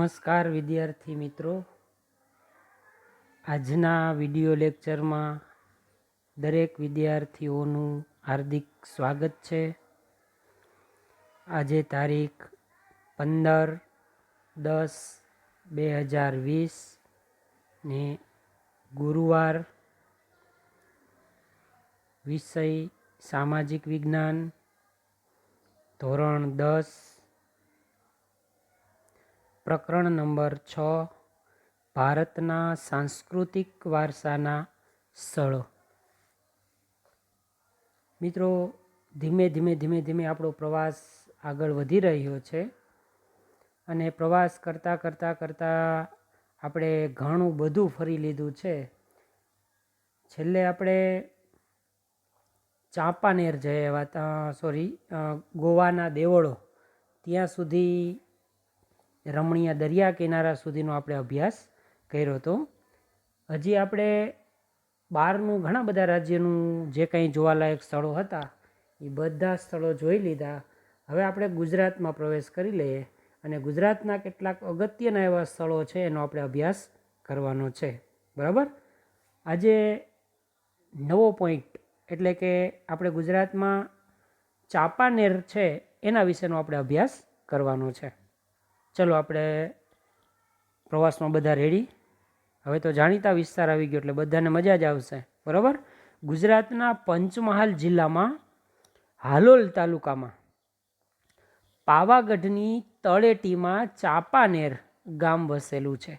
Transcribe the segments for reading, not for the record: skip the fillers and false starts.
નમસ્કાર વિદ્યાર્થી મિત્રો, આજના વિડિયો લેક્ચરમાં દરેક વિદ્યાર્થીઓનું હાર્દિક સ્વાગત છે। આજે તારીખ 15/10/2020 ને ગુરુવાર, વિષય સામાજિક વિજ્ઞાન, ધોરણ 10, પ્રકરણ નંબર 6, ભારતના સાંસ્કૃતિક વારસાના સ્થળો। મિત્રો, ધીમે ધીમે આપણો પ્રવાસ આગળ વધી રહ્યો છે અને પ્રવાસ કરતાં આપણે ઘણું બધું ફરી લીધું છે। છેલ્લે આપણે ચાંપાનેર ગોવાના દેવળો ત્યાં સુધી, રમણીય દરિયા કિનારા સુધીનો આપણે અભ્યાસ કર્યો હતો। હજી આપણે બહારનું ઘણા બધા રાજ્યનું જે કંઈ જોવાલાયક સ્થળો હતા એ બધા સ્થળો જોઈ લીધા। હવે આપણે ગુજરાતમાં પ્રવેશ કરી લઈએ અને ગુજરાતના કેટલાક અગત્યના એવા સ્થળો છે એનો આપણે અભ્યાસ કરવાનો છે, બરાબર। આજે નવો પોઈન્ટ એટલે કે આપણે ગુજરાતમાં ચાંપાનેર છે એના વિશેનો આપણે અભ્યાસ કરવાનો છે। ચલો, આપણે પ્રવાસમાં બધા રેડી? હવે તો જાણીતા વિસ્તાર આવી ગયો એટલે બધાને મજા જ આવશે, બરાબર। ગુજરાતના પંચમહાલ જિલ્લામાં હાલોલ તાલુકામાં પાવાગઢની તળેટીમાં ચાંપાનેર ગામ વસેલું છે।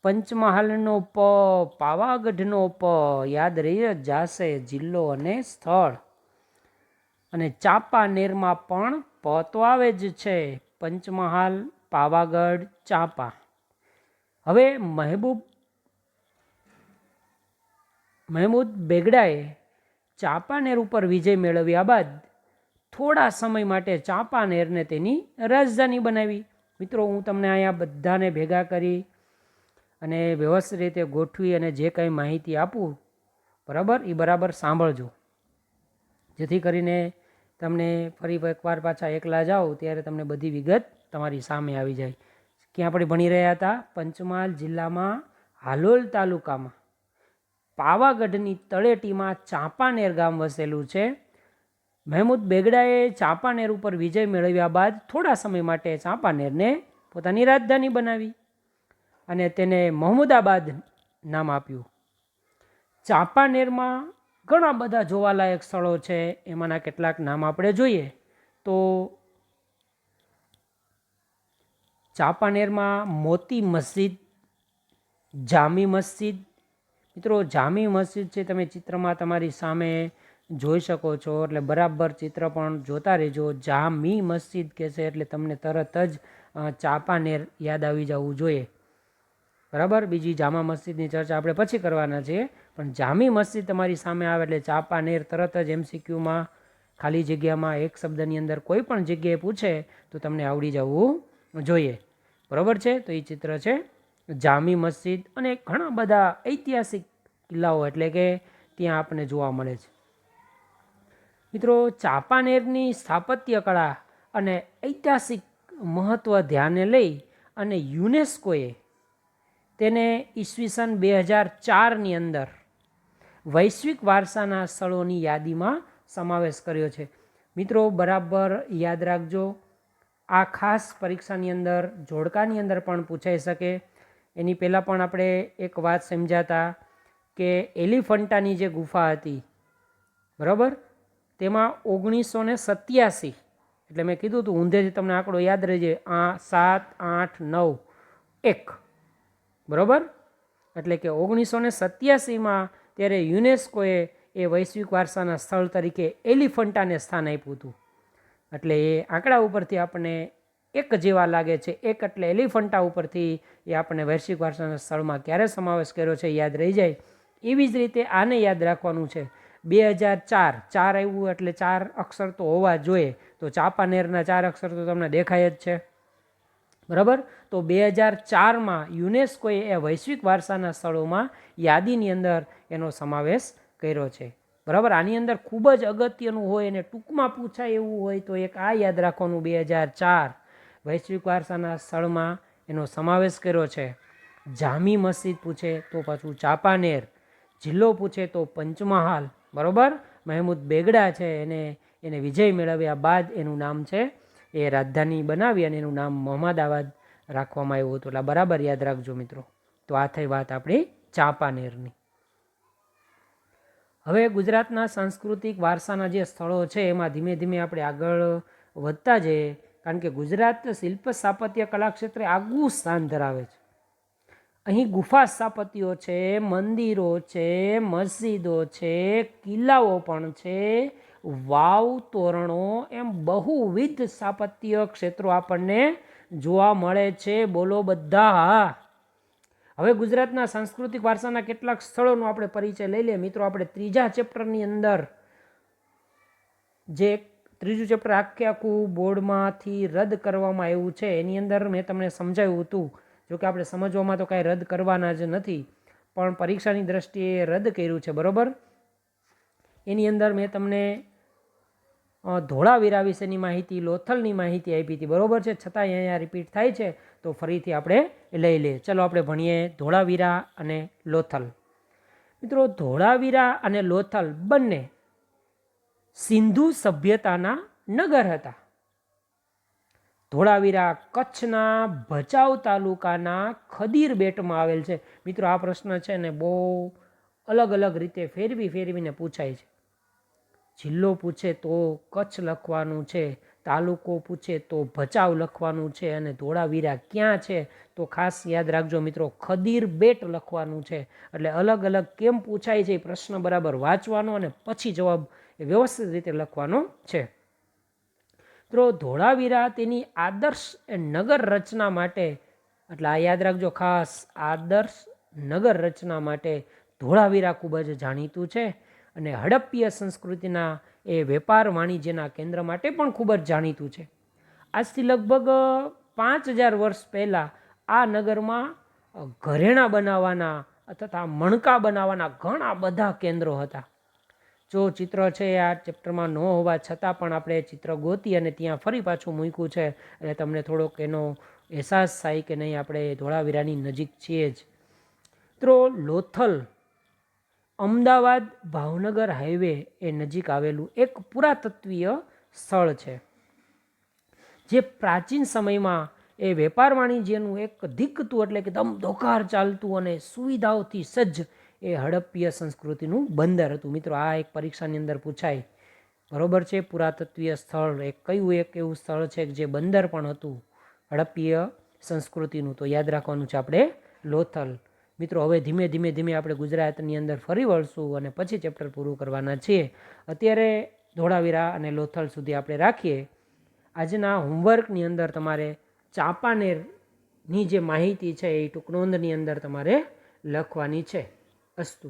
પંચમહાલનો પ, પાવાગઢનો પ યાદ રહી જશે જિલ્લો અને સ્થળ, અને ચાંપાનેરમાં પણ પ તો આવે જ છે। પંચમહાલ, પાવાગઢ, ચાંપા। હવે મહેમૂદ બેગડાએ ચાંપાનેર ઉપર વિજય મેળવ્યા બાદ થોડા સમય માટે ચાંપાનેરને તેની રાજધાની બનાવી। મિત્રો, હું તમને અહીંયા બધાને ભેગા કરી અને વ્યવસ્થિત રીતે ગોઠવી અને જે કંઈ માહિતી આપું, બરાબર, એ બરાબર સાંભળજો, જેથી કરીને તમને ફરી એકવાર પાછા એકલા જાઓ ત્યારે તમને બધી વિગત તમારી સામે આવી જાય। ક્યાં આપણે ભણી રહ્યા હતા? પંચમહાલ જિલ્લામાં હાલોલ તાલુકામાં પાવાગઢની તળેટીમાં ચાંપાનેર ગામ વસેલું છે। મહેમૂદ બેગડાએ ચાંપાનેર ઉપર વિજય મેળવ્યા બાદ થોડા સમય માટે ચાંપાનેરને પોતાની રાજધાની બનાવી અને તેને મહમૂદાબાદ નામ આપ્યું। ચાંપાનેરમાં ઘણા બધા જોવાલાયક સ્થળો છે, એમાંના કેટલાક નામ આપણે જોઈએ તો ચાંપાનેરમાં મોતી મસ્જિદ, જામી મસ્જિદ। મિત્રો, જામી મસ્જિદ છે, તમે ચિત્રમાં તમારી સામે જોઈ શકો છો, એટલે બરાબર ચિત્ર પણ જોતા રહેજો। જામી મસ્જિદ કહેશે એટલે તમને તરત જ ચાંપાનેર યાદ આવી જવું જોઈએ, બરાબર। બીજી જામા મસ્જિદની ચર્ચા આપણે પછી કરવાના છીએ, પણ જામી મસ્જિદ તમારી સામે આવે એટલે ચાંપાનેર તરત જ MCQમાં ખાલી જગ્યામાં એક શબ્દની અંદર કોઈ પણ જગ્યાએ પૂછે તો તમને આવડી જવું જોઈએ, બરાબર છે। તો એ ચિત્ર છે જામી મસ્જિદ, અને ઘણા બધા ઐતિહાસિક કિલ્લાઓ એટલે કે ત્યાં આપણને જોવા મળે છે। મિત્રો, ચાંપાનેરની સ્થાપત્ય કળા અને ઐતિહાસિક મહત્ત્વ ધ્યાને લઈ અને યુનેસ્કોએ તેને ઈસવીસન 2004ની અંદર વૈશ્વિક વારસાના સ્થળોની યાદીમાં સમાવેશ કર્યો છે। મિત્રો, બરાબર યાદ રાખજો, આ ખાસ પરીક્ષાની અંદર જોડકાની અંદર પણ પૂછાઈ શકે। એની પહેલાં પણ આપણે એક વાત સમજાતા કે એલિફન્ટાની જે ગુફા હતી, બરાબર, તેમાં 1987, એટલે મેં કીધું હતું ઊંધેથી તમને આંકડો યાદ રહેજે, 7, 8, 9, 1, બરાબર, એટલે કે 1987માં ત્યારે યુનેસ્કોએ એ વૈશ્વિક વારસાના સ્થળ તરીકે એલિફન્ટાને સ્થાન આપ્યું હતું। એટલે એ આંકડા ઉપરથી આપણને એક જેવા લાગે છે, એક એટલે એલિફન્ટા ઉપરથી એ આપણને વૈશ્વિક વારસાના સ્થળમાં ક્યારે સમાવેશ કર્યો છે યાદ રહી જાય। એવી જ રીતે આને યાદ રાખવાનું છે, 2004 આવ્યું એટલે 4 અક્ષર તો હોવા જોઈએ, તો ચાંપાનેરના 4 અક્ષર તો તમને દેખાય જ છે, બરાબર। તો 2004માં યુનેસ્કોએ એ વૈશ્વિક વારસાના સ્થળોમાં યાદીની અંદર એનો સમાવેશ કર્યો છે, બરાબર। આની અંદર ખૂબ જ અગત્યનું હોય અને ટૂંકમાં પૂછાય એવું હોય તો એક આ યાદ રાખવાનું, 2004 વૈશ્વિક વારસાના સ્થળમાં એનો સમાવેશ કર્યો છે. જામી મસ્જિદ પૂછે તો પાછું ચાંપાનેર, જિલ્લો પૂછે તો પંચમહાલ, બરોબર. મહેમૂદ બેગડા છે એને વિજય મેળવ્યા બાદ એનું નામ છે એ રાજધાની બનાવી અને એનું નામ મહમદાબાદ રાખવામાં આવ્યું હતું. એટલે બરાબર યાદ રાખજો મિત્રો. તો આ થઈ વાત આપણી ચાંપાનેરની. હવે ગુજરાતના સાંસ્કૃતિક વારસાના જે સ્થળો છે એમાં ધીમે ધીમે આપણે આગળ વધતા જઈએ, કારણ કે ગુજરાત શિલ્પ સ્થાપત્ય કલા ક્ષેત્રે આગવું સ્થાન ધરાવે છે. અહીં ગુફા સ્થાપત્યો છે, મંદિરો છે, મસ્જિદો છે, કિલ્લાઓ પણ છે, વાવ, તોરણો, એમ બહુવિધ સ્થાપત્ય ક્ષેત્રો આપણને જોવા મળે છે. બોલો બધા હા. હવે ગુજરાતના સાંસ્કૃતિક વારસાના કેટલાક સ્થળોનો આપણે પરિચય લઈ લઈએ મિત્રો. આપણે ત્રીજા ચેપ્ટરની અંદર જે ત્રીજું ચેપ્ટર આખું બોર્ડમાંથી રદ કરવામાં આવ્યું છે એની અંદર મેં તમને સમજાવ્યું હતું. જોકે આપણે સમજવામાં તો કાંઈ રદ કરવાના જ નથી, પણ પરીક્ષાની દ્રષ્ટિએ રદ કર્યું છે, બરાબર. એની અંદર મેં તમને ધોળાવીરા વિશેની માહિતી, લોથલની માહિતી આપી હતી, બરાબર છે. છતાંય અહીંયા રિપીટ થાય છે તો ફરીથી આપણે લઈ લઈએ. ચલો આપણે ભણીએ ધોળાવીરા અને લોથલ. મિત્રો, ધોળાવીરા અને લોથલ બંને સિંધુ સભ્યતાના નગર હતા. ધોળાવીરા કચ્છના ભચાઉ તાલુકાના ખદીર બેટમાં આવેલ છે. મિત્રો, આ પ્રશ્ન છે ને બહુ અલગ અલગ રીતે ફેરવીને પૂછાય છે. જિલ્લો પૂછે તો કચ્છ લખવાનું છે, તાલુકો પૂછે તો ભચાઉ લખવાનું છે, અને ધોળાવીરા ક્યાં છે તો ખાસ યાદ રાખજો મિત્રો, ખદીર બેટ લખવાનું છે. એટલે અલગ અલગ કેમ પૂછાય છે એ પ્રશ્ન બરાબર વાંચવાનો અને પછી જવાબ વ્યવસ્થિત રીતે લખવાનો છે. તો ધોળાવીરા તેની આદર્શ નગર રચના માટે, એટલે આ યાદ રાખજો ખાસ, આદર્શ નગર રચના માટે ધોળાવીરા ખૂબ જ જાણીતું છે. અને હડપ્પીય સંસ્કૃતિના એ વેપાર વાણિજ્યના કેન્દ્ર માટે પણ ખૂબ જ જાણીતું છે. આજથી લગભગ 5000 વર્ષ પહેલાં આ નગરમાં ઘરેણાં બનાવવાના તથા મણકા બનાવવાના ઘણા બધા કેન્દ્રો હતા. જો ચિત્ર છે આ ચેપ્ટરમાં ન હોવા છતાં પણ આપણે ચિત્ર ગોતી અને ત્યાં ફરી પાછું મૂક્યું છે, એટલે તમને થોડોક એનો અહેસાસ થાય કે નહીં આપણે ધોળાવીરાની નજીક છીએ જ. તો લોથલ અમદાવાદ ભાવનગર હાઈવે એ નજીક આવેલું એક પુરાતત્વીય સ્થળ છે, જે પ્રાચીન સમયમાં એ વેપાર વાણિજ્યનું એક ધીકતું, એટલે કે ધમધોકાર ચાલતું અને સુવિધાઓથી સજ્જ એ હડપ્પીય સંસ્કૃતિનું બંદર હતું. મિત્રો, આ એક પરીક્ષાની અંદર પૂછાય, બરોબર છે. પુરાતત્વીય સ્થળ એક કયું એક એવું સ્થળ છે જે બંદર પણ હતું હડપ્પીય સંસ્કૃતિનું, તો યાદ રાખવાનું છે આપણે લોથલ. મિત્રો, હવે ધીમે ધીમે આપણે ગુજરાતની અંદર ફરી વળશું અને પછી ચેપ્ટર પૂરું કરવાના છીએ. અત્યારે ધોળાવીરા અને લોથલ સુધી આપણે રાખીએ. આજના હોમવર્કની અંદર તમારે ચાંપાનેરની જે માહિતી છે એ ટૂંકનોંધની અંદર તમારે લખવાની છે. અસ્તુ.